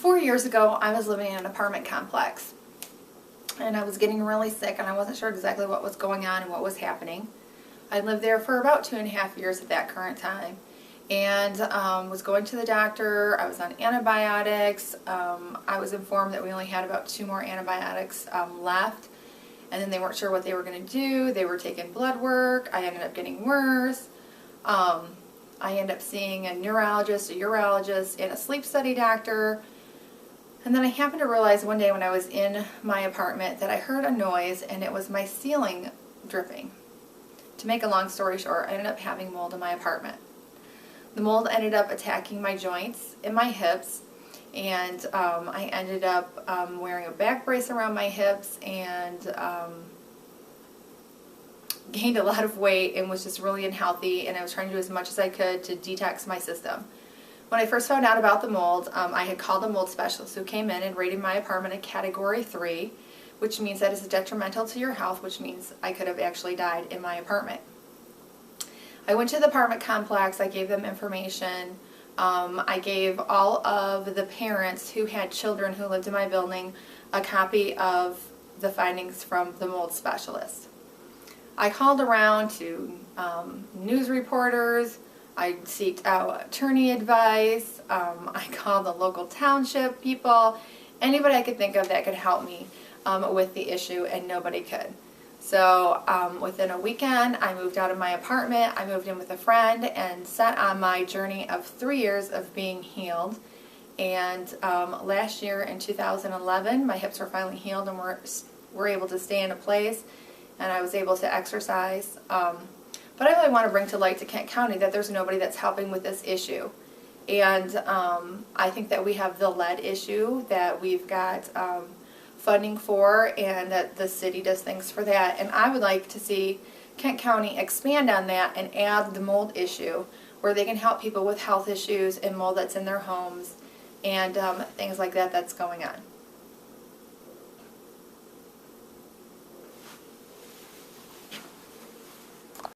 4 years ago, I was living in an apartment complex, and I was getting really sick, and I wasn't sure exactly what was going on and what was happening. I lived there for about 2.5 years at that current time, and was going to the doctor. I was on antibiotics. I was informed that we only had about 2 more antibiotics left, and then they weren't sure what they were going to do. They were taking blood work. I ended up getting worse. I ended up seeing a neurologist, a urologist, and a sleep study doctor. And then I happened to realize one day when I was in my apartment that I heard a noise, and it was my ceiling dripping. To make a long story short, I ended up having mold in my apartment. The mold ended up attacking my joints and my hips, and I ended up wearing a back brace around my hips, and gained a lot of weight and was just really unhealthy, and I was trying to do as much as I could to detox my system. When I first found out about the mold, I had called a mold specialist who came in and rated my apartment a category 3, which means that it's detrimental to your health, which means I could have actually died in my apartment. I went to the apartment complex. I gave them information. I gave all of the parents who had children who lived in my building a copy of the findings from the mold specialist. I called around to news reporters. I sought out attorney advice. I called the local township people. Anybody I could think of that could help me with the issue, and nobody could. So within a weekend, I moved out of my apartment. I moved in with a friend and set on my journey of 3 years of being healed. And last year in 2011, my hips were finally healed and were able to stay in a place, and I was able to exercise. But I really want to bring to light to Kent County that there's nobody that's helping with this issue. And I think that we have the lead issue that we've got funding for, and that the city does things for that. And I would like to see Kent County expand on that and add the mold issue, where they can help people with health issues and mold that's in their homes and things like that that's going on.